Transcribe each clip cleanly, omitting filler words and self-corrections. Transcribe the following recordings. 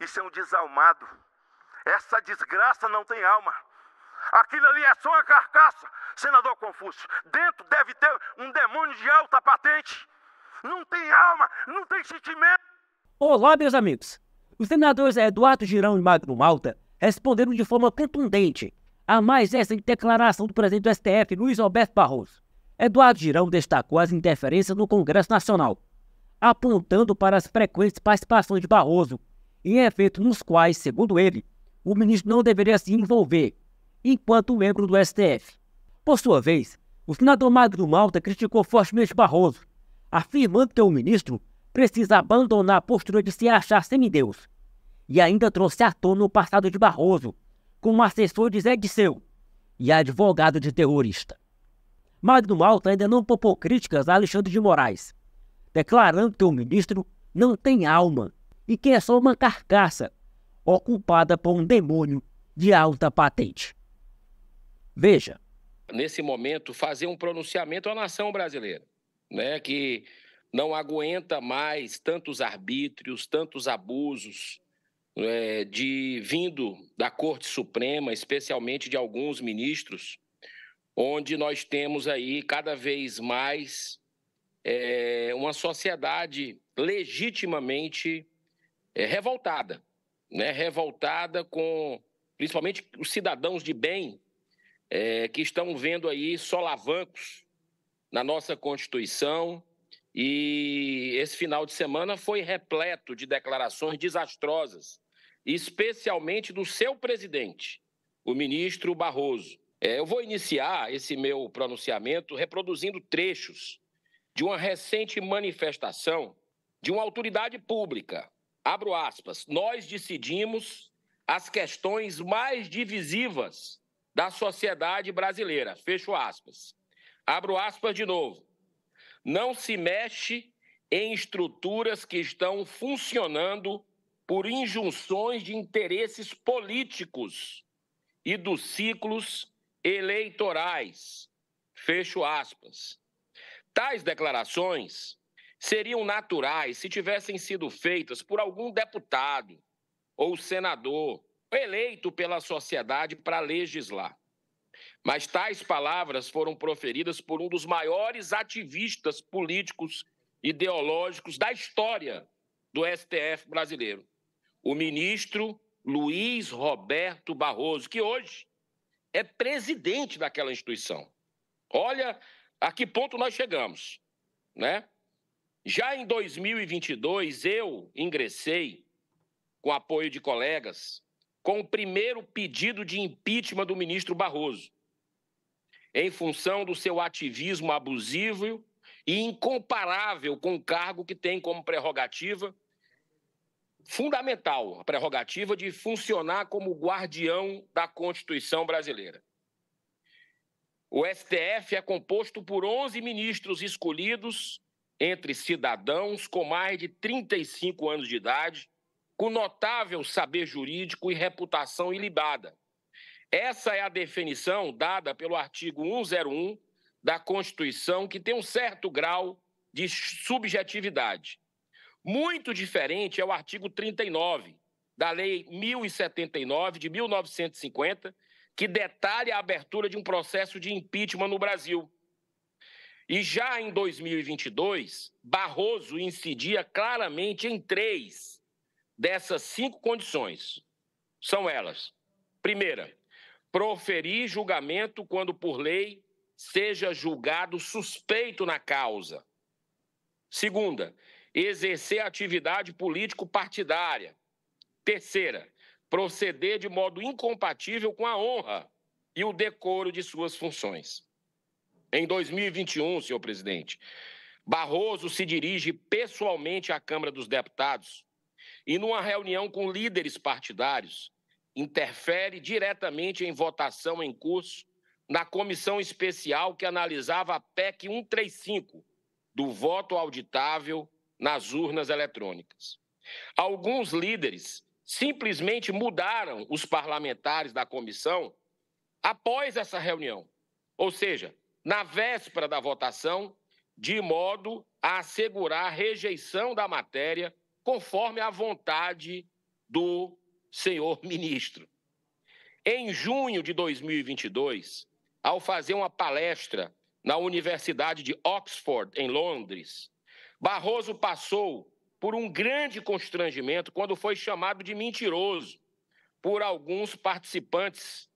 Isso é um desalmado. Essa desgraça não tem alma. Aquilo ali é só uma carcaça, senador Confúcio. Dentro deve ter um demônio de alta patente. Não tem alma, não tem sentimento. Olá, meus amigos. Os senadores Eduardo Girão e Magno Malta responderam de forma contundente a mais essa declaração do presidente do STF, Luiz Roberto Barroso. Eduardo Girão destacou as interferências no Congresso Nacional, apontando para as frequentes participações de Barroso em eventos nos quais, segundo ele, o ministro não deveria se envolver, enquanto membro do STF. Por sua vez, o senador Magno Malta criticou fortemente Barroso, afirmando que o ministro precisa abandonar a postura de se achar semideus, e ainda trouxe à tona o passado de Barroso como assessor de Zé Disseu e advogado de terrorista. Magno Malta ainda não poupou críticas a Alexandre de Moraes, declarando que o ministro não tem alma e que é só uma carcaça ocupada por um demônio de alta patente. Veja. Nesse momento, fazer um pronunciamento à nação brasileira, né, que não aguenta mais tantos arbítrios, tantos abusos vindo da Corte Suprema, especialmente de alguns ministros, onde nós temos aí cada vez mais uma sociedade legitimamente revoltada, né? Revoltada com, principalmente, os cidadãos de bem que estão vendo aí solavancos na nossa Constituição. E esse final de semana foi repleto de declarações desastrosas, especialmente do seu presidente, o ministro Barroso. Eu vou iniciar esse meu pronunciamento reproduzindo trechos de uma recente manifestação de uma autoridade pública. Abro aspas, nós decidimos as questões mais divisivas da sociedade brasileira. Fecho aspas. Abro aspas de novo. Não se mexe em estruturas que estão funcionando por injunções de interesses políticos e dos ciclos eleitorais. Fecho aspas. Tais declarações seriam naturais se tivessem sido feitas por algum deputado ou senador eleito pela sociedade para legislar. Mas tais palavras foram proferidas por um dos maiores ativistas políticos ideológicos da história do STF brasileiro, o ministro Luiz Roberto Barroso, que hoje é presidente daquela instituição. Olha a que ponto nós chegamos, né? Já em 2022, eu ingressei, com apoio de colegas, com o primeiro pedido de impeachment do ministro Barroso, em função do seu ativismo abusivo e incomparável com o cargo que tem como prerrogativa fundamental, a prerrogativa de funcionar como guardião da Constituição brasileira. O STF é composto por 11 ministros escolhidos entre cidadãos com mais de 35 anos de idade, com notável saber jurídico e reputação ilibada. Essa é a definição dada pelo artigo 101 da Constituição, que tem um certo grau de subjetividade. Muito diferente é o artigo 39 da Lei 1079 de 1950, que detalha a abertura de um processo de impeachment no Brasil. E já em 2022, Barroso incidia claramente em 3 dessas 5 condições. São elas: primeira, proferir julgamento quando, por lei, seja julgado suspeito na causa. Segunda, exercer atividade político-partidária. Terceira, proceder de modo incompatível com a honra e o decoro de suas funções. Em 2021, senhor presidente, Barroso se dirige pessoalmente à Câmara dos Deputados e, numa reunião com líderes partidários, interfere diretamente em votação em curso na comissão especial que analisava a PEC 135, do voto auditável nas urnas eletrônicas. Alguns líderes simplesmente mudaram os parlamentares da comissão após essa reunião, ou seja, na véspera da votação, de modo a assegurar a rejeição da matéria conforme a vontade do senhor ministro. Em junho de 2022, ao fazer uma palestra na Universidade de Oxford, em Londres, Barroso passou por um grande constrangimento quando foi chamado de mentiroso por alguns participantes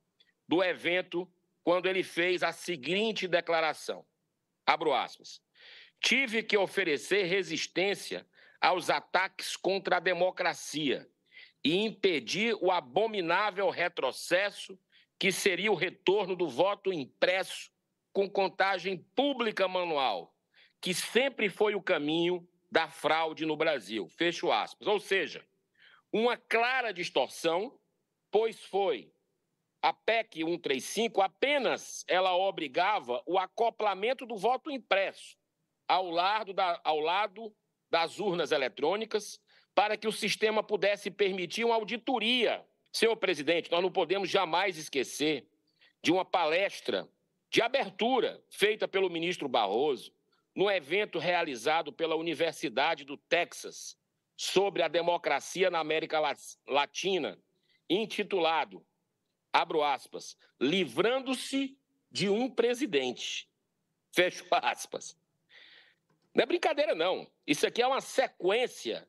do evento, quando ele fez a seguinte declaração, abro aspas, tive que oferecer resistência aos ataques contra a democracia e impedir o abominável retrocesso que seria o retorno do voto impresso com contagem pública manual, que sempre foi o caminho da fraude no Brasil. Fecho aspas. Ou seja, uma clara distorção, pois foi a PEC 135, apenas ela obrigava o acoplamento do voto impresso ao lado das urnas eletrônicas para que o sistema pudesse permitir uma auditoria. Senhor presidente, nós não podemos jamais esquecer de uma palestra de abertura feita pelo ministro Barroso no evento realizado pela Universidade do Texas sobre a democracia na América Latina, intitulado, abro aspas, livrando-se de um presidente, fecho aspas. Não é brincadeira, não. Isso aqui é uma sequência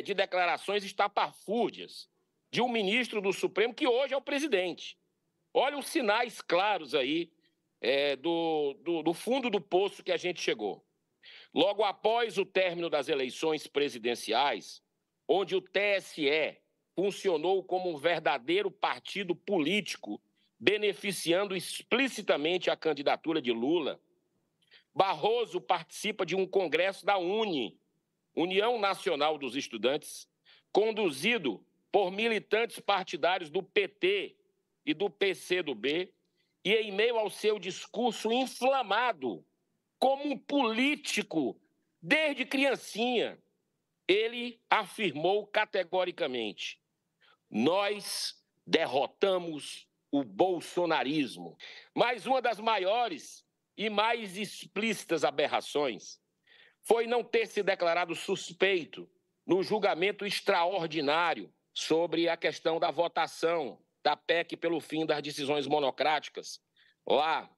de declarações estapafúrdias de um ministro do Supremo que hoje é o presidente. Olha os sinais claros aí do fundo do poço que a gente chegou. Logo após o término das eleições presidenciais, onde o TSE funcionou como um verdadeiro partido político, beneficiando explicitamente a candidatura de Lula, Barroso participa de um congresso da UNE, União Nacional dos Estudantes, conduzido por militantes partidários do PT e do PCdoB, e em meio ao seu discurso inflamado, como um político desde criancinha, ele afirmou categoricamente: nós derrotamos o bolsonarismo. Mas uma das maiores e mais explícitas aberrações foi não ter se declarado suspeito no julgamento extraordinário sobre a questão da votação da PEC pelo fim das decisões monocráticas, lá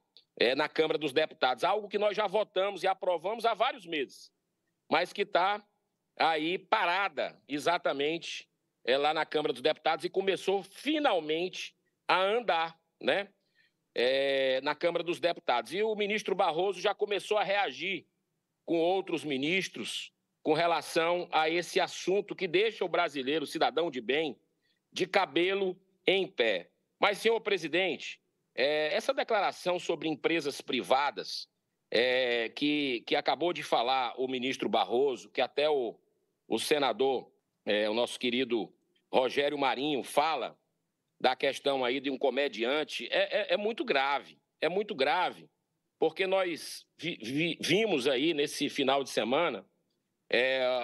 na Câmara dos Deputados. Algo que nós já votamos e aprovamos há vários meses, mas que está aí parada exatamente lá na Câmara dos Deputados e começou finalmente a andar, né, na Câmara dos Deputados. E o ministro Barroso já começou a reagir com outros ministros com relação a esse assunto que deixa o brasileiro, o cidadão de bem, de cabelo em pé. Mas, senhor presidente, essa declaração sobre empresas privadas que acabou de falar o ministro Barroso, que até o senador, o nosso querido Rogério Marinho, fala da questão aí de um comediante, é muito grave. É muito grave, porque nós vimos aí nesse final de semana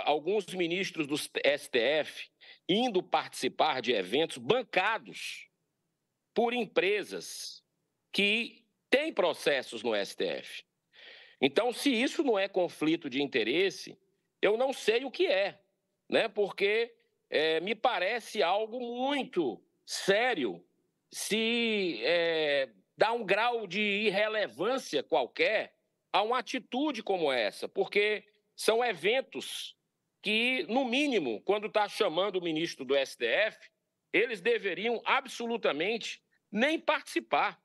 alguns ministros do STF indo participar de eventos bancados por empresas que têm processos no STF. Então, se isso não é conflito de interesse, eu não sei o que é, né? Porque me parece algo muito sério se dá um grau de irrelevância qualquer a uma atitude como essa, porque são eventos que, no mínimo, quando está chamando o ministro do STF, eles deveriam absolutamente nem participar,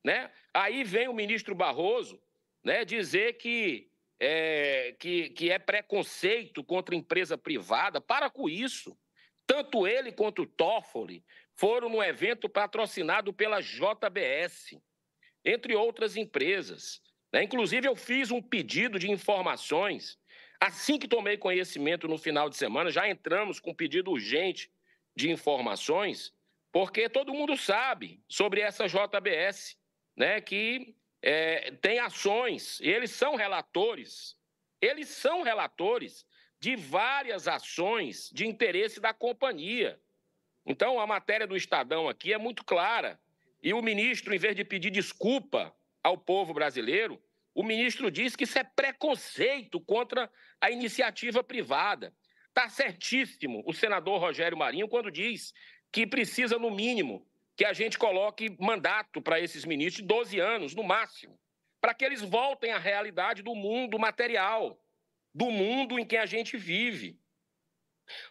né? Aí vem o ministro Barroso, né, dizer que é preconceito contra empresa privada. Para com isso. Tanto ele quanto o Toffoli foram num evento patrocinado pela JBS, entre outras empresas, né? Inclusive, eu fiz um pedido de informações. Assim que tomei conhecimento no final de semana, já entramos com um pedido urgente de informações, porque todo mundo sabe sobre essa JBS, né, que tem ações, eles são relatores de várias ações de interesse da companhia. Então, a matéria do Estadão aqui é muito clara. E o ministro, em vez de pedir desculpa ao povo brasileiro, o ministro diz que isso é preconceito contra a iniciativa privada. Está certíssimo o senador Rogério Marinho quando diz que precisa, no mínimo, que a gente coloque mandato para esses ministros de 12 anos, no máximo, para que eles voltem à realidade do mundo material, do mundo em que a gente vive.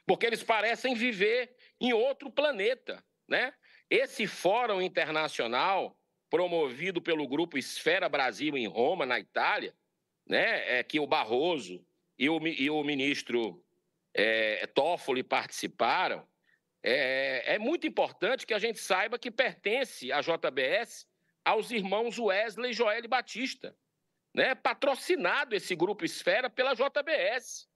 Porque eles parecem viver em outro planeta, né? Esse fórum internacional, promovido pelo Grupo Esfera Brasil em Roma, na Itália, né, que o Barroso e o ministro Toffoli participaram, é muito importante que a gente saiba que pertence à JBS aos irmãos Wesley e Joel Batista, né? Patrocinado esse Grupo Esfera pela JBS.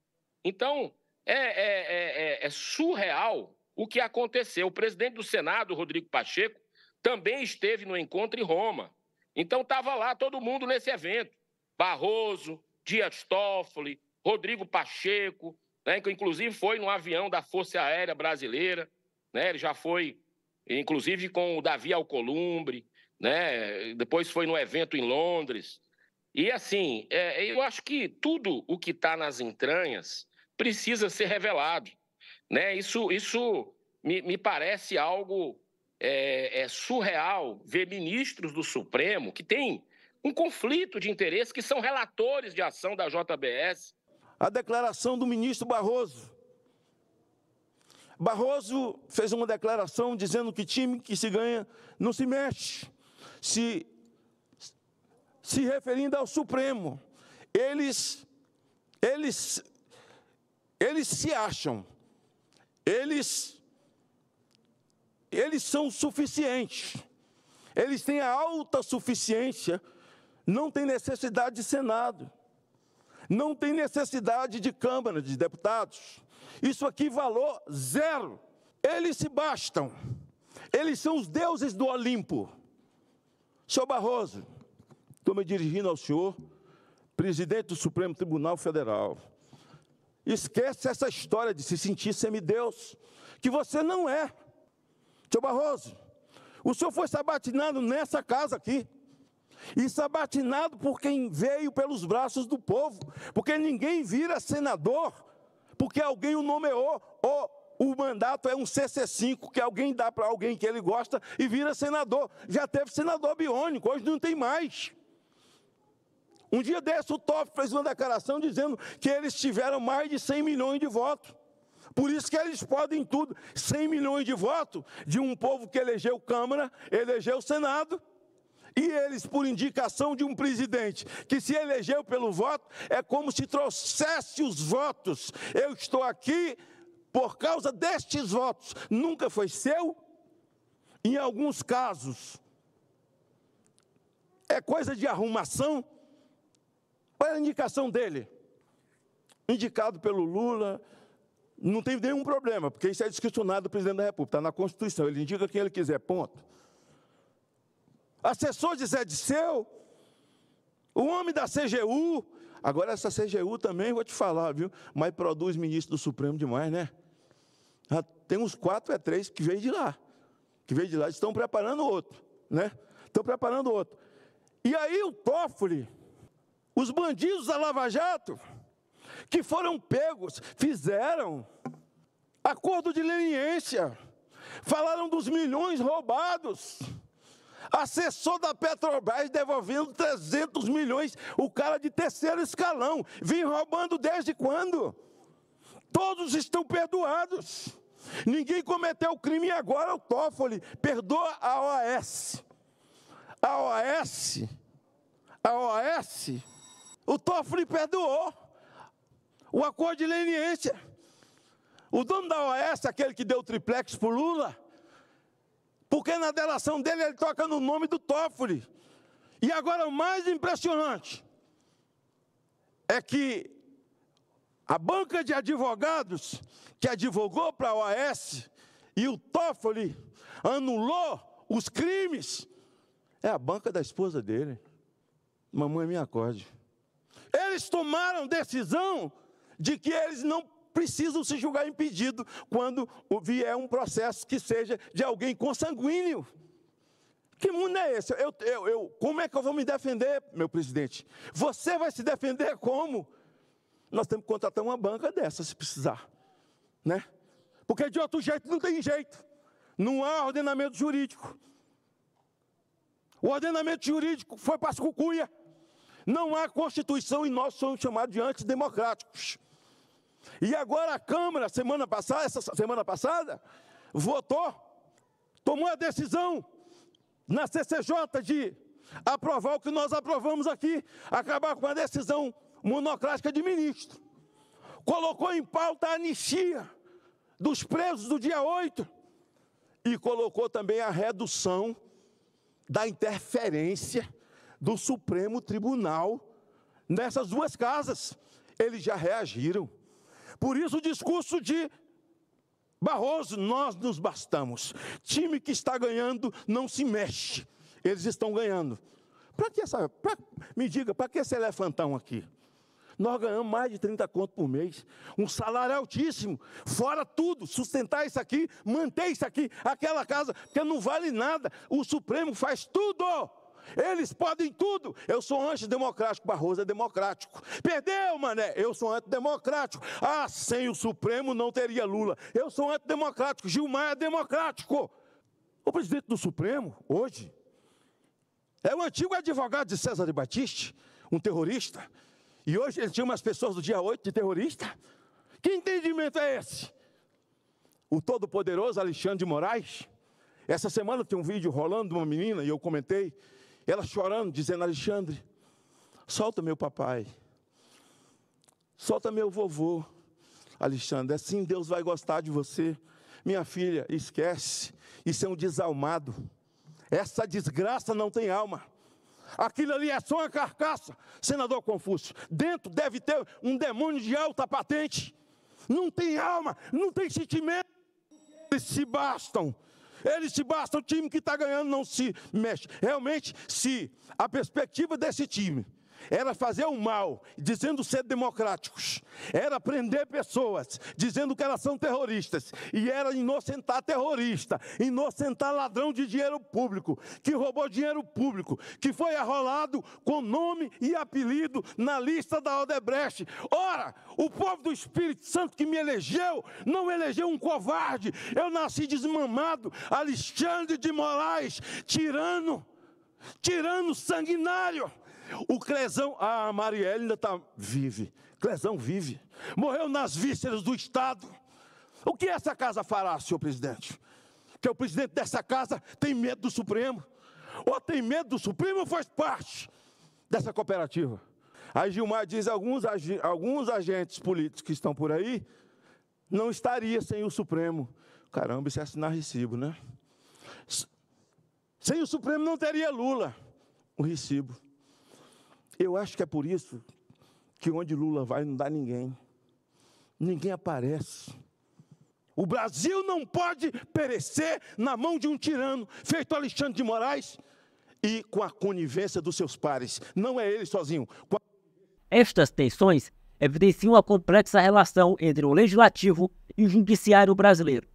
Então, é surreal o que aconteceu. O presidente do Senado, Rodrigo Pacheco, também esteve no encontro em Roma. Então, estava lá todo mundo nesse evento. Barroso, Dias Toffoli, Rodrigo Pacheco, né, que inclusive foi no avião da Força Aérea Brasileira, né, ele já foi, inclusive, com o Davi Alcolumbre, né, depois foi no evento em Londres. E, assim, eu acho que tudo o que está nas entranhas precisa ser revelado, né? Isso me parece algo surreal, ver ministros do Supremo que têm um conflito de interesse, que são relatores de ação da JBS. A declaração do ministro Barroso. Barroso fez uma declaração dizendo que time que se ganha não se mexe, se referindo ao Supremo. Eles se acham, eles são suficientes, eles têm a autossuficiência, não tem necessidade de Senado, não tem necessidade de Câmara de Deputados. Isso aqui, valor zero. Eles se bastam, eles são os deuses do Olimpo. Senhor Barroso, estou me dirigindo ao senhor, presidente do Supremo Tribunal Federal. Esquece essa história de se sentir semideus, que você não é. Senhor Barroso, o senhor foi sabatinado nessa casa aqui, e sabatinado por quem veio pelos braços do povo, porque ninguém vira senador, porque alguém o nomeou, ou o mandato é um CC5, que alguém dá para alguém que ele gosta e vira senador. Já teve senador biônico, hoje não tem mais. Um dia desse, o Toffoli fez uma declaração dizendo que eles tiveram mais de 100 milhões de votos. Por isso que eles podem tudo. 100 milhões de votos de um povo que elegeu Câmara, elegeu Senado. E eles, por indicação de um presidente que se elegeu pelo voto, é como se trouxesse os votos. Eu estou aqui por causa destes votos. Nunca foi seu. Em alguns casos, é coisa de arrumação. Olha a indicação dele. Indicado pelo Lula, não tem nenhum problema, porque isso é discricionário do presidente da República, está na Constituição, ele indica quem ele quiser, ponto. Assessor de Zé Disseu, o homem da CGU, agora essa CGU também, vou te falar, viu, mas produz ministro do Supremo demais, né? Já tem uns 4 ou 3 que veio de lá, estão preparando outro, né? Estão preparando outro. E aí o Toffoli, os bandidos da Lava Jato, que foram pegos, fizeram acordo de leniência, falaram dos milhões roubados, assessor da Petrobras devolvendo 300 milhões, o cara de terceiro escalão, vem roubando desde quando? Todos estão perdoados, ninguém cometeu crime e agora o Toffoli perdoa a OAS. A OAS, o Toffoli perdoou o acordo de leniência. O dono da OAS, aquele que deu o triplex para o Lula, porque na delação dele ele toca no nome do Toffoli. E agora o mais impressionante é que a banca de advogados que advogou para a OAS e o Toffoli anulou os crimes, é a banca da esposa dele. Mamãe, me acorde. Eles tomaram decisão de que eles não precisam se julgar impedido quando vier um processo que seja de alguém consanguíneo. Que mundo é esse? Como é que eu vou me defender, meu presidente? Você vai se defender como? Nós temos que contratar uma banca dessa, se precisar. né? Porque de outro jeito não tem jeito. Não há ordenamento jurídico. O ordenamento jurídico foi para as cucuia. Não há Constituição e nós somos chamados de antidemocráticos. E agora a Câmara, essa semana passada, votou, tomou a decisão na CCJ de aprovar o que nós aprovamos aqui, acabar com a decisão monocrática de ministro. Colocou em pauta a anistia dos presos do dia 8 e colocou também a redução da interferência do Supremo Tribunal nessas duas casas. Eles já reagiram. Por isso o discurso de Barroso, nós nos bastamos. Time que está ganhando não se mexe. Eles estão ganhando. Me diga, para que esse elefantão aqui? Nós ganhamos mais de 30 conto por mês. Um salário altíssimo. Fora tudo, sustentar isso aqui, manter isso aqui, aquela casa, porque não vale nada. O Supremo faz tudo. Eles podem tudo. Eu sou antidemocrático, Barroso é democrático. Perdeu, mané, eu sou antidemocrático. Ah, sem o Supremo não teria Lula. Eu sou antidemocrático, Gilmar é democrático. O presidente do Supremo, hoje, é o antigo advogado de César de Batiste, um terrorista. E hoje ele chama as pessoas do dia 8 de terrorista. Que entendimento é esse? O todo-poderoso Alexandre de Moraes. Essa semana tem um vídeo rolando de uma menina, e eu comentei, ela chorando, dizendo: Alexandre, solta meu papai, solta meu vovô. Alexandre, assim Deus vai gostar de você. Minha filha, esquece, isso é um desalmado. Essa desgraça não tem alma. Aquilo ali é só uma carcaça, senador Confúcio. Dentro deve ter um demônio de alta patente. Não tem alma, não tem sentimento. Eles se bastam. O time que está ganhando não se mexe. Realmente, se a perspectiva desse time era fazer o mal, dizendo ser democráticos, era prender pessoas, dizendo que elas são terroristas, e era inocentar terrorista, inocentar ladrão de dinheiro público, que roubou dinheiro público, que foi arrolado com nome e apelido na lista da Odebrecht. Ora, o povo do Espírito Santo que me elegeu, não elegeu um covarde. Eu nasci desmamado, Alexandre de Moraes, tirano sanguinário. O Clezão, a Marielle ainda vive. Clezão vive. Morreu nas vísceras do Estado. O que essa casa fará, senhor presidente? Que o presidente dessa casa tem medo do Supremo. Ou tem medo do Supremo ou faz parte dessa cooperativa? Aí Gilmar diz: alguns agentes políticos que estão por aí não estaria sem o Supremo. Caramba, isso é assinar recibo, né? Sem o Supremo não teria Lula. O recibo. Eu acho que é por isso que onde Lula vai não dá ninguém. Ninguém aparece. O Brasil não pode perecer na mão de um tirano, feito Alexandre de Moraes, e com a conivência dos seus pares. Não é ele sozinho. Estas tensões evidenciam a complexa relação entre o legislativo e o judiciário brasileiro,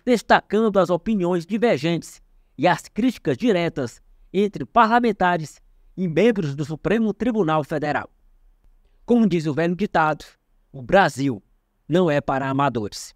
destacando as opiniões divergentes e as críticas diretas entre parlamentares e membros do Supremo Tribunal Federal. Como diz o velho ditado, o Brasil não é para amadores.